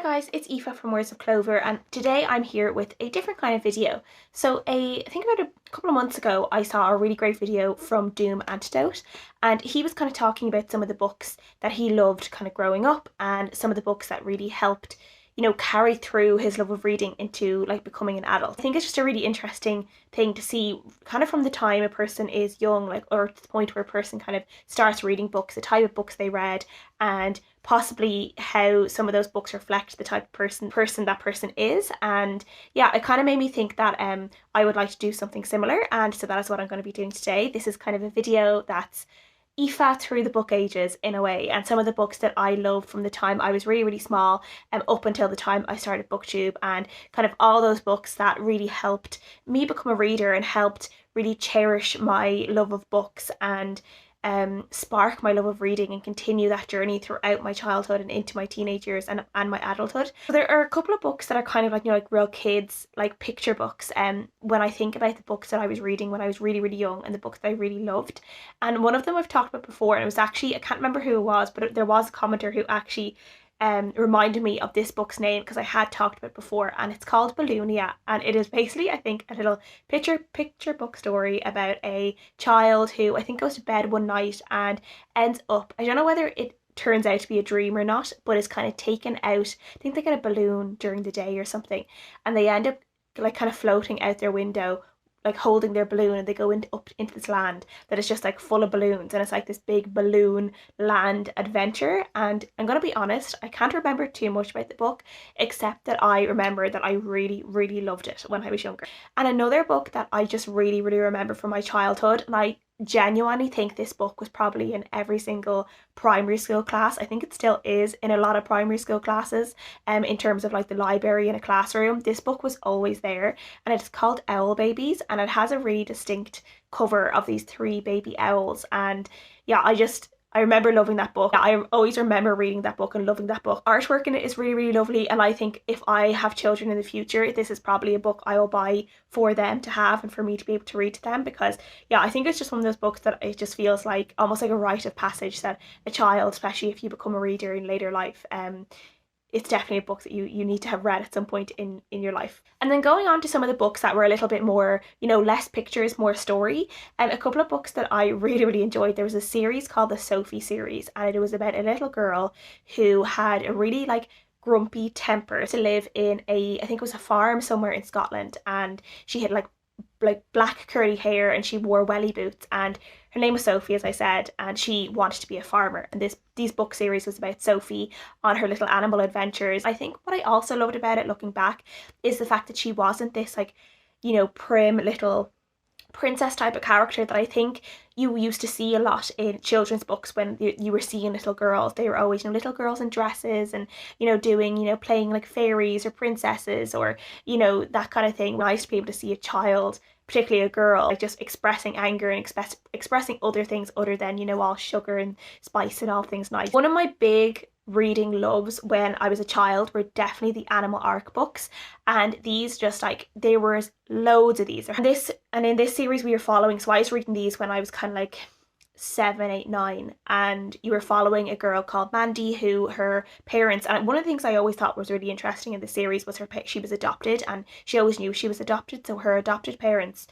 guys, it's Aoife from Words of Clover, and today I'm here with a different kind of video. So I think about a couple of months ago I saw a really great video from Doom Antidote, and he was kind of talking about some of the books that he loved kind of growing up and some of the books that really helped carry through his love of reading into like becoming an adult. I think it's just a really interesting thing to see kind of from the time a person is young, like, or to the point where a person kind of starts reading books, the type of books they read, and possibly how some of those books reflect the type of person that person is. And yeah, it kind of made me think that I would like to do something similar, and so that is what I'm going to be doing today. This is kind of a video that's Aoife through the book ages in a way, and some of the books that I loved from the time I was really small up until the time I started Booktube, and kind of all those books that really helped me become a reader and helped really cherish my love of books and spark my love of reading and continue that journey throughout my childhood and into my teenage years and my adulthood. So there are a couple of books that are kind of like, like real kids, like picture books, when I think about the books that I was reading when I was really young and the books that I really loved. And one of them I've talked about before, and it was actually, I can't remember who it was, but there was a commenter who actually reminded me of this book's name because I had talked about it before, and it's called Balloonia, and it is basically, I think, a little picture book story about a child who I think goes to bed one night and ends up, I don't know whether it turns out to be a dream or not, but is kind of taken out. I think they get a balloon during the day or something, and they end up like kind of floating out their window, like holding their balloon, and they go up into this land that is just like full of balloons, and it's like this big balloon land adventure. And I'm gonna be honest, I can't remember too much about the book except that I remember that I really loved it when I was younger. And another book that I just really remember from my childhood, and I genuinely think this book was probably in every single primary school class. I think it still is in a lot of primary school classes, in terms of like the library in a classroom. This book was always there, and it's called Owl Babies, and it has a really distinct cover of these three baby owls. And yeah, I remember loving that book. I always remember reading that book and loving that book. Artwork in it is really lovely, and I think if I have children in the future, this is probably a book I will buy for them to have and for me to be able to read to them, because yeah, I think it's just one of those books that it just feels like almost like a rite of passage that a child, especially if you become a reader in later life, it's definitely a book that you need to have read at some point in your life. And then going on to some of the books that were a little bit more, less pictures, more story, and a couple of books that I really enjoyed. There was a series called the Sophie series, and it was about a little girl who had a really like grumpy temper to live in I think it was a farm somewhere in Scotland, and she had like black curly hair, and she wore welly boots, and her name was Sophie, as I said, and she wanted to be a farmer. And these book series was about Sophie on her little animal adventures. I think what I also loved about it, looking back, is the fact that she wasn't this like, prim little princess type of character that I think you used to see a lot in children's books when you were seeing little girls. They were always, little girls in dresses and, doing, playing like fairies or princesses or, that kind of thing. Nice to be able to see a child, particularly a girl, like just expressing anger and expressing other things other than, all sugar and spice and all things nice. One of my big reading loves when I was a child were definitely the Animal Arc books, and these just like, there was loads of these. And in this series we were following, so I was reading these when I was kind of like 7, 8, 9, and you were following a girl called Mandy who her parents, and one of the things I always thought was really interesting in the series was she was adopted, and she always knew she was adopted. So her adopted parents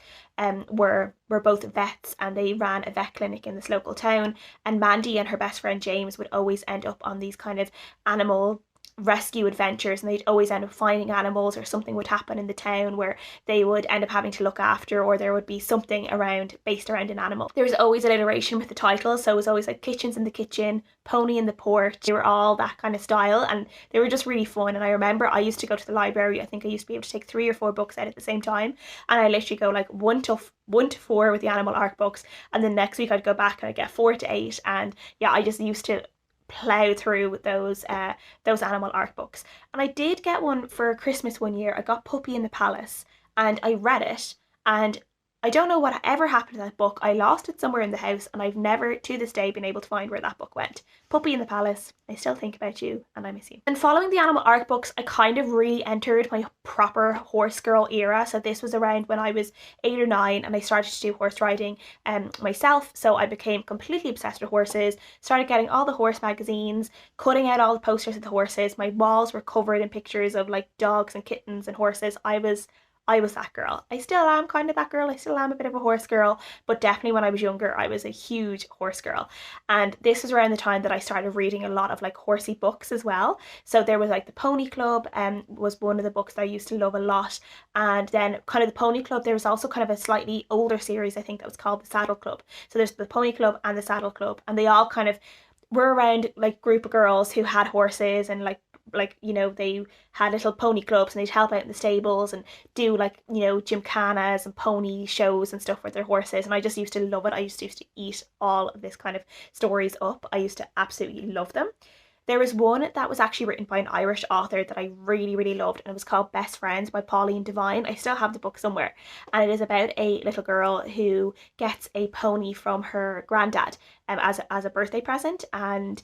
were both vets, and they ran a vet clinic in this local town, and Mandy and her best friend James would always end up on these kind of animal rescue adventures, and they'd always end up finding animals, or something would happen in the town where they would end up having to look after, or there would be something based around an animal. There was always alliteration with the titles, so it was always like Kitchens in the Kitchen, Pony in the Port. They were all that kind of style, and they were just really fun. And I remember I used to go to the library. I think I used to be able to take 3 or 4 books out at the same time, and I literally go like 1 to 4 with the Animal Arc books, and then next week I'd go back and I'd get 4 to 8. And yeah, I just used to plow through those Animal Arc books. And I did get one for Christmas one year. I got Puppy in the Palace, and I read it, and I don't know what ever happened to that book. I lost it somewhere in the house and I've never to this day been able to find where that book went. Puppy in the Palace, I still think about you and I miss you. And following the Animal Art books, I kind of really entered my proper horse girl era. So this was around when I was 8 or 9 and I started to do horse riding myself. So I became completely obsessed with horses, started getting all the horse magazines, cutting out all the posters of the horses. My walls were covered in pictures of like dogs and kittens and horses. I was that girl. I still am kind of that girl. I still am a bit of a horse girl, but definitely when I was younger, I was a huge horse girl. And this was around the time that I started reading a lot of like horsey books as well. So there was like the Pony Club, was one of the books that I used to love a lot. And then kind of the Pony Club, there was also kind of a slightly older series, I think, that was called the Saddle Club. So there's the Pony Club and the Saddle Club, and they all kind of were around like group of girls who had horses and like they had little pony clubs and they'd help out in the stables and do like gymkhanas and pony shows and stuff with their horses, and I just used to love it. I used to eat all of this kind of stories up. I used to absolutely love them. There was one that was actually written by an Irish author that I really, really loved, and it was called Best Friends by Pauline Devine. I still have the book somewhere, and it is about a little girl who gets a pony from her granddad as a birthday present, and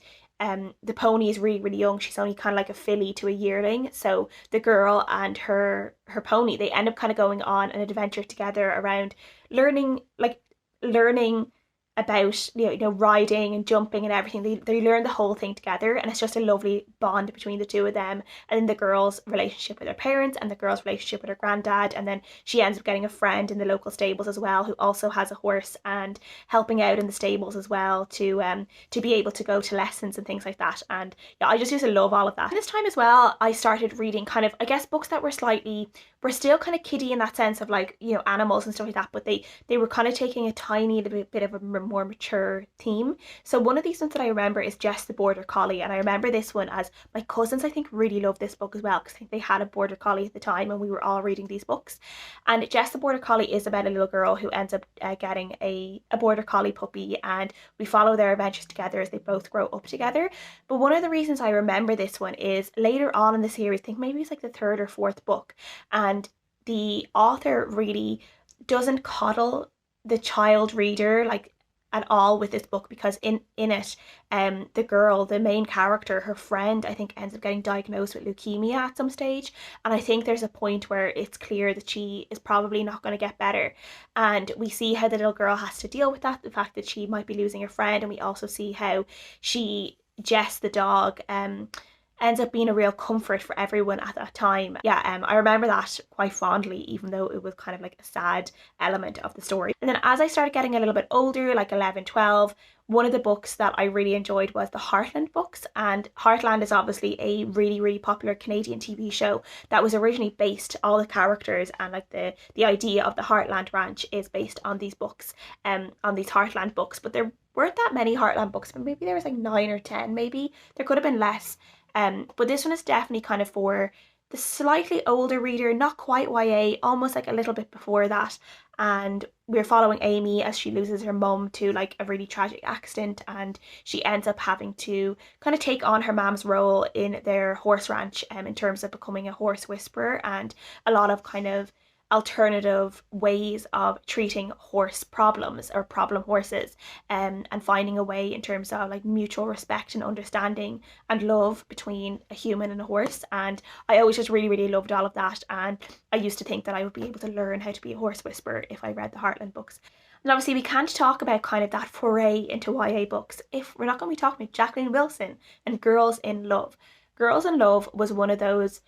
the pony is really, really young. She's only kind of like a filly to a yearling. So the girl and her pony, they end up kind of going on an adventure together around learning about riding and jumping and everything. They learn the whole thing together, and it's just a lovely bond between the two of them. And then the girl's relationship with her parents and the girl's relationship with her granddad, and then she ends up getting a friend in the local stables as well who also has a horse, and helping out in the stables as well to be able to go to lessons and things like that. And yeah, I just used to love all of that. And this time as well, I started reading kind of, I guess, books that were still kind of kiddie in that sense of like animals and stuff like that, but they were kind of taking a tiny little bit of a more mature theme. So one of these ones that I remember is Jess the Border Collie, and I remember this one as my cousins, I think, really loved this book as well, because I think they had a Border Collie at the time and we were all reading these books. And Jess the Border Collie is about a little girl who ends up getting a Border Collie puppy, and we follow their adventures together as they both grow up together. But one of the reasons I remember this one is later on in the series, I think maybe it's like the third or fourth book, and the author really doesn't coddle the child reader like at all with this book, because in it the girl, the main character, her friend, I think ends up getting diagnosed with leukemia at some stage, and I think there's a point where it's clear that she is probably not going to get better, and we see how the little girl has to deal with that, the fact that she might be losing a friend, and we also see how Jess the dog ends up being a real comfort for everyone at that time. Yeah, I remember that quite fondly, even though it was kind of like a sad element of the story. And then as I started getting a little bit older, like 11, 12, one of the books that I really enjoyed was the Heartland books. And Heartland is obviously a really, really popular Canadian TV show that was originally based, all the characters and like the idea of the Heartland Ranch is based on these books, on these Heartland books. But there weren't that many Heartland books, but maybe there was like 9 or 10, maybe. There could have been less. But this one is definitely kind of for the slightly older reader, not quite YA, almost like a little bit before that. And we're following Amy as she loses her mum to like a really tragic accident, and she ends up having to kind of take on her mom's role in their horse ranch, in terms of becoming a horse whisperer, and a lot of kind of alternative ways of treating horse problems or problem horses, and finding a way in terms of like mutual respect and understanding and love between a human and a horse. And I always just really, really loved all of that, and I used to think that I would be able to learn how to be a horse whisperer if I read the Heartland books. And obviously we can't talk about kind of that foray into YA books if we're not going to be talking about Jacqueline Wilson and Girls in Love. Girls in Love was one of those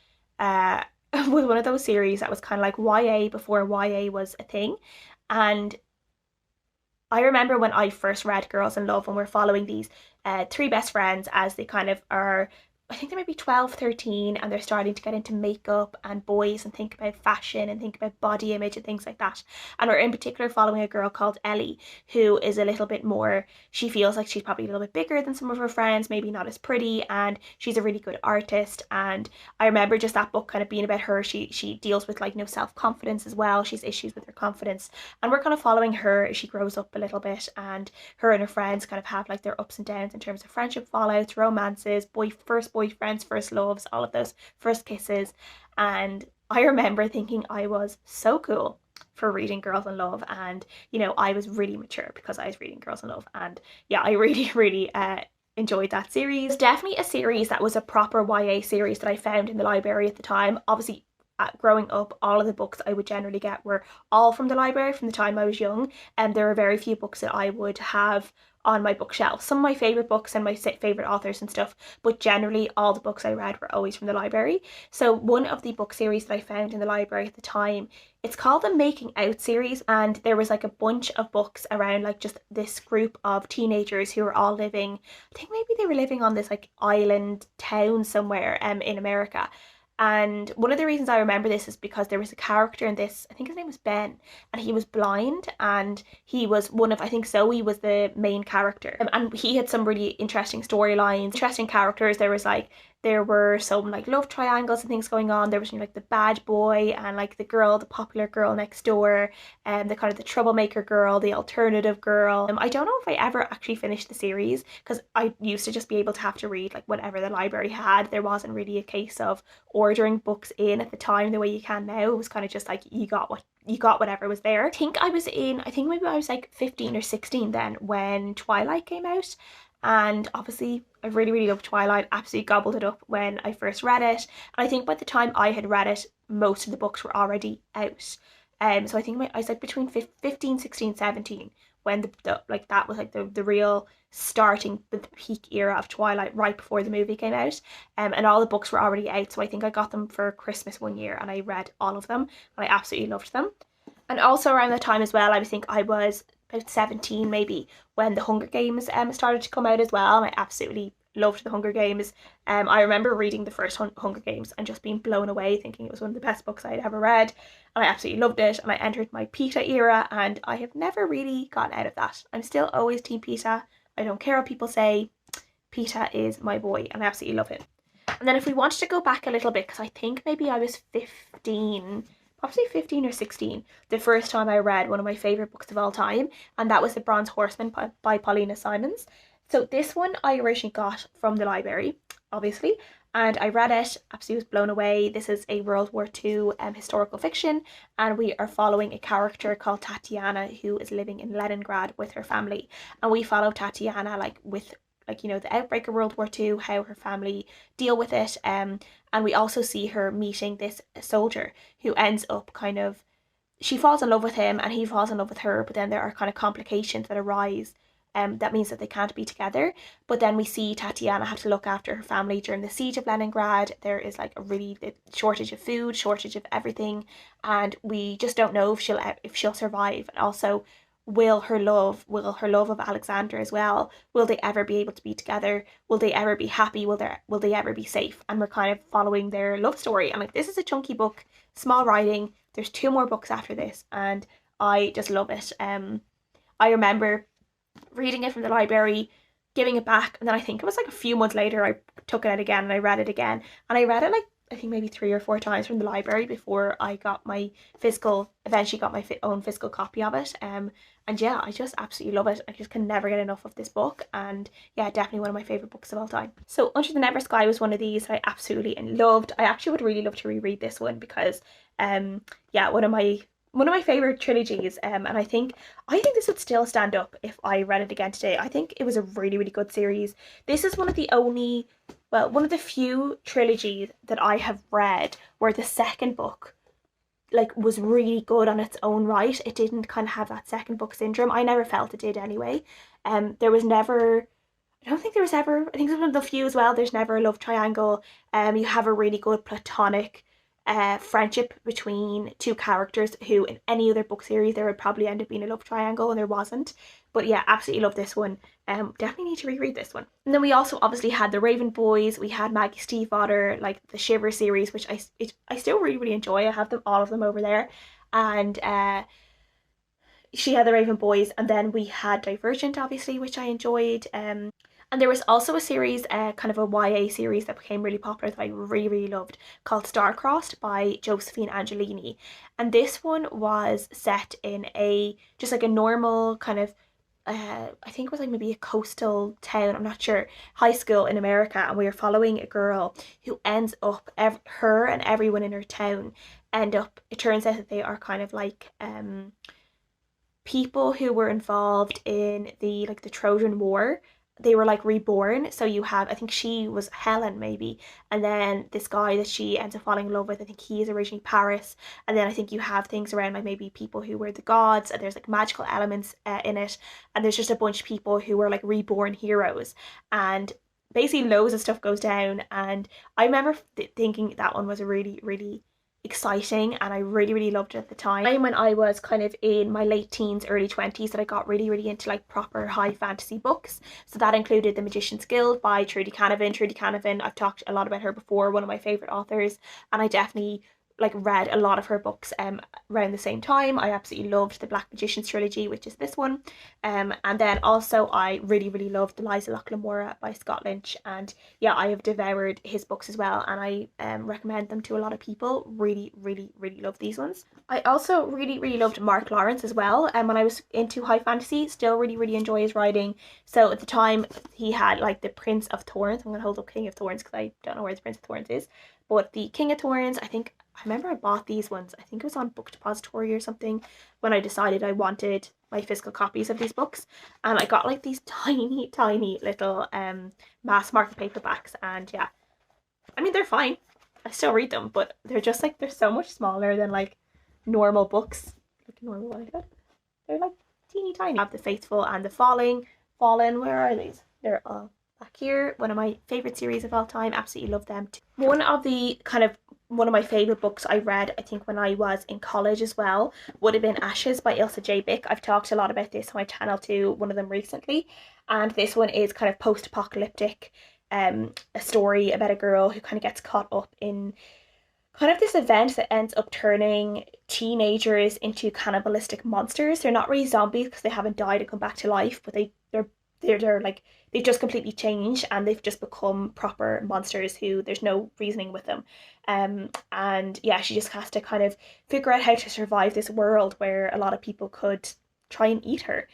series that was kind of like YA before YA was a thing. And I remember when I first read Girls in Love, and we're following these 3 best friends as they kind of are, I think they might be 12, 13, and they're starting to get into makeup and boys and think about fashion and think about body image and things like that. And we're in particular following a girl called Ellie, who is a little bit more, she feels like she's probably a little bit bigger than some of her friends, maybe not as pretty, and she's a really good artist. And I remember just that book kind of being about her. She deals with like no self-confidence as well. She's issues with her confidence, and we're kind of following her as she grows up a little bit, and her friends kind of have like their ups and downs in terms of friendship fallouts, romances, first boyfriends, first loves, all of those first kisses. And I remember thinking I was so cool for reading Girls in Love, and you know, I was really mature because I was reading Girls in Love, and yeah, I really really enjoyed that series. Definitely a series that was a proper YA series that I found in the library at the time. Obviously, growing up, all of the books I would generally get were all from the library from the time I was young, and there were very few books that I would have on my bookshelf. Some of my favorite books and my favorite authors and stuff, but generally all the books I read were always from the library. So one of the book series that I found in the library at the time, it's called the Making Out series, and there was like a bunch of books around like just this group of teenagers who were all living, I think maybe they were living on this like island town somewhere in America. And one of the reasons I remember this is because there was a character in this, I think his name was Ben, and he was blind, and he was one of, I think Zoe was the main character. And he had some really interesting storylines, interesting characters. There were some like love triangles and things going on. There was, you know, like the bad boy and like the girl, the popular girl next door, and the kind of the troublemaker girl, the alternative girl. I don't know if I ever actually finished the series because I used to just be able to have to read like whatever the library had. There wasn't really a case of ordering books in at the time the way you can now. It was kind of just like you got whatever was there. I think maybe I was like 15 or 16 then when Twilight came out. And obviously I really really loved Twilight, absolutely gobbled it up when I first read it, and I think by the time I had read it most of the books were already out. So I think I was like between 15, 16, 17 when like that was like the real starting, the peak era of Twilight, right before the movie came out. And all the books were already out, so I think I got them for Christmas one year and I read all of them and I absolutely loved them. And also around that time as well, I think I was about 17 maybe when the Hunger Games started to come out as well, and I absolutely loved the Hunger Games. I remember reading the first Hunger Games and just being blown away, thinking it was one of the best books I'd ever read, and I absolutely loved it. And I entered my Peeta era, and I have never really gotten out of that. I'm still always Team Peeta. I don't care what people say. Peeta is my boy, and I absolutely love it. And then if we wanted to go back a little bit, because I think maybe I was 15, possibly 15 or 16, the first time I read one of my favourite books of all time, and that was The Bronze Horseman by Paulina Simons. So this one I originally got from the library, obviously, and I read it, absolutely was blown away. This is a World War II historical fiction, and we are following a character called Tatiana who is living in Leningrad with her family, and we follow Tatiana with you know, the outbreak of World War II, how her family deal with it, and we also see her meeting this soldier who ends up she falls in love with him and he falls in love with her, but then there are kind of complications that arise. That means that they can't be together. But then we see Tatiana have to look after her family during the siege of Leningrad. There is like a really shortage of food, shortage of everything, and we just don't know if she'll survive. And also, will her love of Alexander as well, will they ever be able to be together? Will they ever be happy? Will they ever be safe? And we're kind of following their love story. And like, this is a chunky book, small writing. There's 2 more books after this, and I just love it. I remember reading it from the library, giving it back, and then I think it was like a few months later I took it out again and I read it again, and I read it like I think maybe 3 or 4 times from the library before I eventually got my own physical copy of it. And yeah, I just absolutely love it. I just can never get enough of this book, and yeah, definitely one of my favourite books of all time. So Under the Never Sky was one of these that I absolutely loved. I actually would really love to reread this one because yeah, one of my favorite trilogies, and I think this would still stand up if I read it again today. I think it was a really really good series. This is one of the few trilogies that I have read where the second book like was really good on its own right. It didn't kind of have that second book syndrome. I never felt it did anyway. There was never, I don't think there was ever, I think it's one of the few as well, there's never a love triangle. You have a really good platonic friendship between 2 characters who in any other book series there would probably end up being a love triangle, and there wasn't. But yeah, absolutely love this one. Definitely need to reread this one. And then we also obviously had the Raven Boys, we had Maggie Stiefvater, like the Shiver series, which I still really really enjoy. I have all of them over there. And she had the Raven Boys, and then we had Divergent obviously, which I enjoyed. And there was also a series, kind of a YA series that became really popular that I really, really loved, called Starcrossed by Josephine Angelini. And this one was set in just like a normal kind of I think it was like maybe a coastal town, I'm not sure, high school in America, and we were following a girl who ends up, her and everyone in her town end up, it turns out that they are kind of like people who were involved in the Trojan War. They were like reborn. So you have, I think she was Helen maybe, and then this guy that she ends up falling in love with, I think he is originally Paris. And then I think you have things around like maybe people who were the gods, and there's like magical elements in it, and there's just a bunch of people who were like reborn heroes, and basically loads of stuff goes down. And I remember thinking that one was a really, really exciting, and I really, really loved it at the time when I was kind of in my late teens, early 20s, that I got really, really into like proper high fantasy books. So that included The Magician's Guild by Trudy Canavan. Trudy Canavan, I've talked a lot about her before, one of my favorite authors, and I definitely like read a lot of her books around the same time. I absolutely loved the Black Magicians trilogy, which is this one, and then also I really, really loved Eliza Lochlamora by Scott Lynch, and yeah, I have devoured his books as well, and I recommend them to a lot of people. Really, really, really love these ones. I also really, really loved Mark Lawrence as well, and when I was into high fantasy, still really, really enjoy his writing. So at the time he had like the Prince of Thorns. I'm gonna hold up King of Thorns because I don't know where the Prince of Thorns is, but the King of Thorns, I remember I bought these ones, I think it was on Book Depository or something, when I decided I wanted my physical copies of these books, and I got like these tiny, tiny little mass market paperbacks, and yeah, I mean, they're fine, I still read them, but they're just like, they're so much smaller than like normal books, like normal one I got. They're like teeny tiny. I have The Faithful and The Fallen, where are these? They're all back here. One of my favorite series of all time, absolutely love them too. One of my favorite books I read, I think when I was in college as well, would have been Ashes by Ilsa J. Bick. I've talked a lot about this on my channel too, one of them recently, and this one is kind of post-apocalyptic, a story about a girl who kind of gets caught up in kind of this event that ends up turning teenagers into cannibalistic monsters. They're not really zombies because they haven't died and come back to life, but they're like, they've just completely changed, and they've just become proper monsters who there's no reasoning with them. And yeah, she just has to kind of figure out how to survive this world where a lot of people could try and eat her.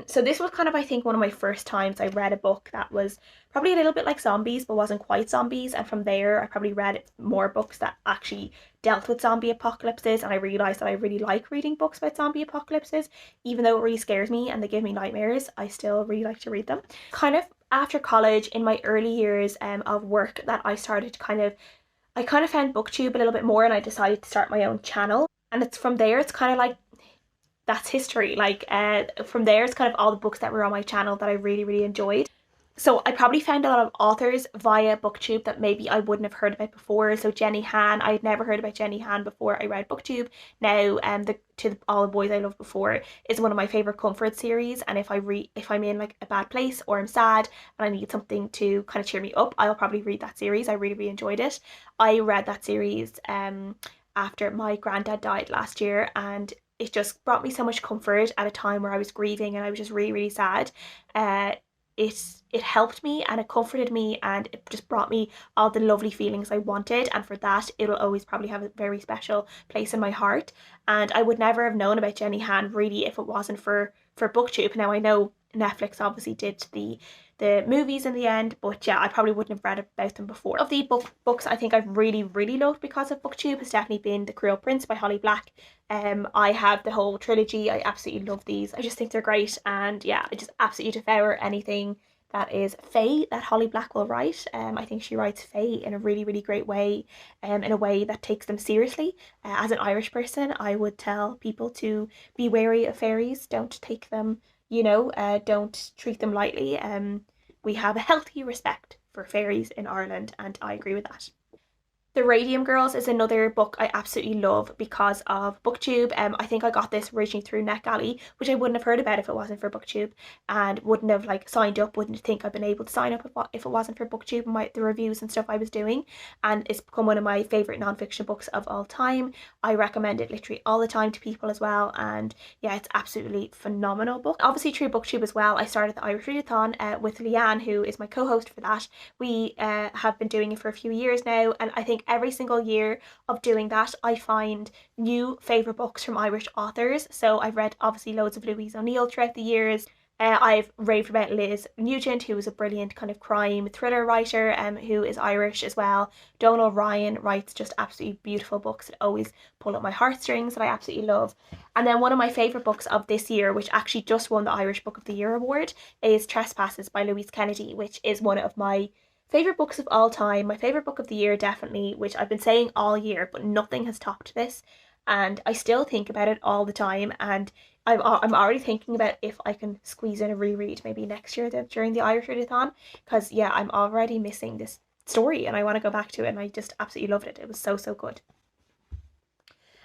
So this was kind of, I think, one of my first times I read a book that was probably a little bit like zombies but wasn't quite zombies, and from there I probably read more books that actually dealt with zombie apocalypses, and I realised that I really like reading books about zombie apocalypses. Even though it really scares me and they give me nightmares, I still really like to read them. Kind of after college, in my early years of work, that I started I kind of found Booktube a little bit more, and I decided to start my own channel, and it's from there, it's kind of like, that's history. Like from there, it's kind of all the books that were on my channel that I really, really enjoyed. So I probably found a lot of authors via Booktube that maybe I wouldn't have heard about before. So Jenny Han, I had never heard about Jenny Han before I read Booktube. Now All the Boys I Loved Before is one of my favorite comfort series, and if I'm in like a bad place or I'm sad and I need something to kind of cheer me up, I'll probably read that series. I really, really enjoyed it. I read that series after my granddad died last year, and it just brought me so much comfort at a time where I was grieving and I was just really, really sad. It helped me and it comforted me, and it just brought me all the lovely feelings I wanted, and for that it'll always probably have a very special place in my heart. And I would never have known about Jenny Han really if it wasn't for Booktube. Now I know Netflix obviously did the movies in the end, but yeah, I probably wouldn't have read about them before. Of the books I think I've really, really loved because of Booktube has definitely been The Cruel Prince by Holly Black. I have the whole trilogy. I absolutely love these. I just think they're great, and yeah, I just absolutely devour anything that is fae that Holly Black will write. I think she writes fae in a really, really great way, in a way that takes them seriously. As an Irish person, I would tell people to be wary of fairies. Don't take them, don't treat them lightly. We have a healthy respect for fairies in Ireland, and I agree with that. The Radium Girls is another book I absolutely love because of Booktube. I think I got this originally through NetGalley, which I wouldn't have heard about if it wasn't for Booktube, and wouldn't have like signed up, wouldn't think I'd been able to sign up if it wasn't for Booktube and the reviews and stuff I was doing. And it's become one of my favourite non-fiction books of all time. I recommend it literally all the time to people as well, and yeah, it's absolutely phenomenal book. Obviously through Booktube as well, I started the Irish Readathon with Leanne, who is my co-host for that. We have been doing it for a few years now, and I think every single year of doing that I find new favourite books from Irish authors. So I've read obviously loads of Louise O'Neill throughout the years, I've raved about Liz Nugent, who is a brilliant kind of crime thriller writer, who is Irish as well. Donal Ryan writes just absolutely beautiful books that always pull at my heartstrings that I absolutely love. And then one of my favourite books of this year, which actually just won the Irish Book of the Year award, is Trespasses by Louise Kennedy, which is one of my favourite books of all time, my favourite book of the year definitely, which I've been saying all year, but nothing has topped this. And I still think about it all the time, and I'm already thinking about if I can squeeze in a reread maybe next year during the Irish Readathon, because yeah, I'm already missing this story and I want to go back to it, and I just absolutely loved it. It was so, so good.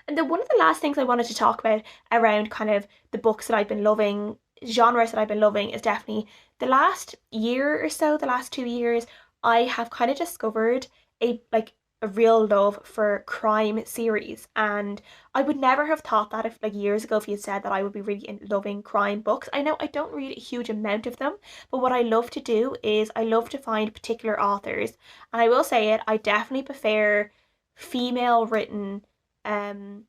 And then one of the last things I wanted to talk about around kind of the books that I've been loving, genres that I've been loving, is definitely the last year or so, the last 2 years, I have kind of discovered a real love for crime series. And I would never have thought that if like years ago if you said that I would be really loving crime books. I know I don't read a huge amount of them, but what I love to do is I love to find particular authors. And I will say it, I definitely prefer female written um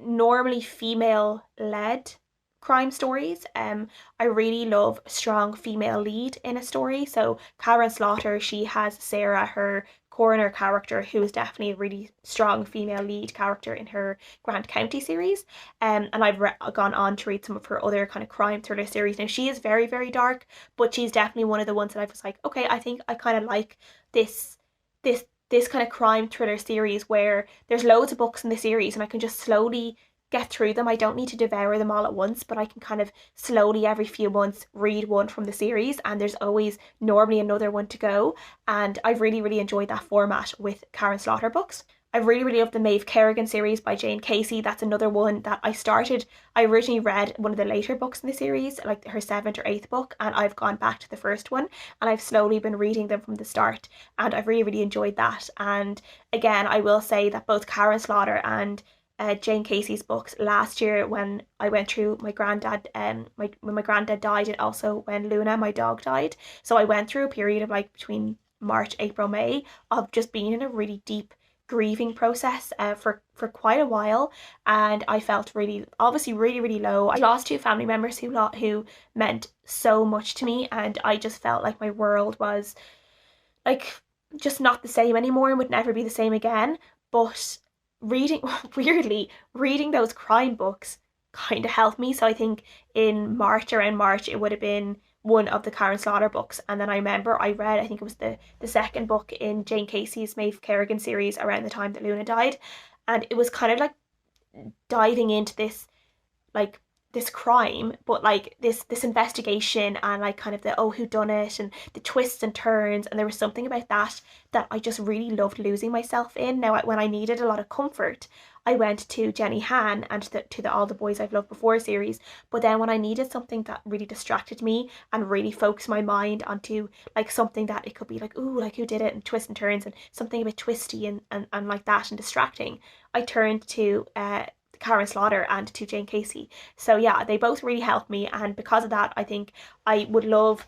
normally female led crime stories. I really love a strong female lead in a story. So Karen Slaughter, she has Sarah, her coroner character, who is definitely a really strong female lead character in her Grant County series. And I've gone on to read some of her other kind of crime thriller series. Now she is very, very dark, but she's definitely one of the ones that I was like, okay, I think I kind of like this this this kind of crime thriller series where there's loads of books in the series and I can just slowly get through them. I don't need to devour them all at once, but I can kind of slowly every few months read one from the series, and there's always normally another one to go. And I've really, really enjoyed that format with Karen Slaughter books. I really, really love the Maeve Kerrigan series by Jane Casey. That's another one that I started. I originally read one of the later books in the series, like her 7th or 8th book, and I've gone back to the first one and I've slowly been reading them from the start, and I've really, really enjoyed that. And again, I will say that both Karen Slaughter and Jane Casey's books last year, when I went through my granddad, when my granddad died, and also when Luna, my dog, died. So I went through a period of like between March, April, May of just being in a really deep grieving process for quite a while, and I felt really obviously really, really low. I lost 2 family members who meant so much to me, and I just felt like my world was like just not the same anymore and would never be the same again. But reading weirdly reading those crime books kind of helped me. So I think in March, around March, it would have been one of the Karen Slaughter books, and then I remember I read, I think it was the second book in Jane Casey's Maeve Kerrigan series around the time that Luna died, and it was kind of like diving into this like this crime, but like this investigation, and like kind of the who done it and the twists and turns, and there was something about that I just really loved losing myself in. Now when I needed a lot of comfort, I went to Jenny Han and to the All the Boys I've Loved Before series, but then when I needed something that really distracted me and really focused my mind onto like something that it could be like, ooh, like who did it, and twists and turns and something a bit twisty and like that and distracting, I turned to Karen Slaughter and to Jane Casey. So yeah, they both really helped me, and because of that I think I would love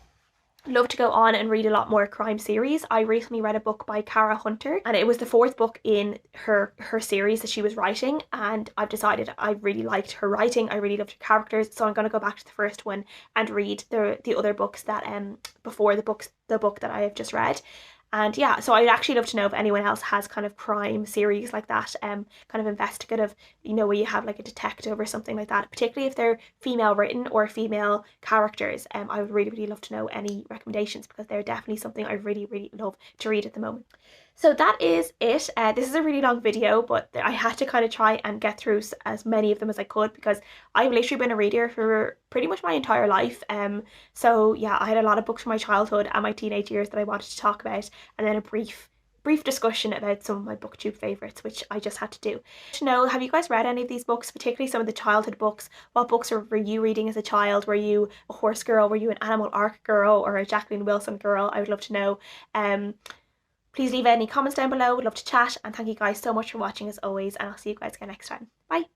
to go on and read a lot more crime series. I recently read a book by Cara Hunter, and it was the 4th book in her series that she was writing, and I've decided I really liked her writing, I really loved her characters, so I'm going to go back to the first one and read the other books that before the book that I have just read. And yeah, so I'd actually love to know if anyone else has kind of crime series like that, kind of investigative, where you have like a detective or something like that, particularly if they're female written or female characters. I would really, really love to know any recommendations, because they're definitely something I really, really love to read at the moment. So that is it. This is a really long video, but I had to kind of try and get through as many of them as I could, because I've literally been a reader for pretty much my entire life. So yeah, I had a lot of books from my childhood and my teenage years that I wanted to talk about, and then a brief discussion about some of my Booktube favourites, which I just had to do. To know, have you guys read any of these books, particularly some of the childhood books? What books were you reading as a child? Were you a horse girl? Were you an Animal Arc girl or a Jacqueline Wilson girl? I would love to know. Please leave any comments down below. Would love to chat, and thank you guys so much for watching as always, and I'll see you guys again next time. Bye!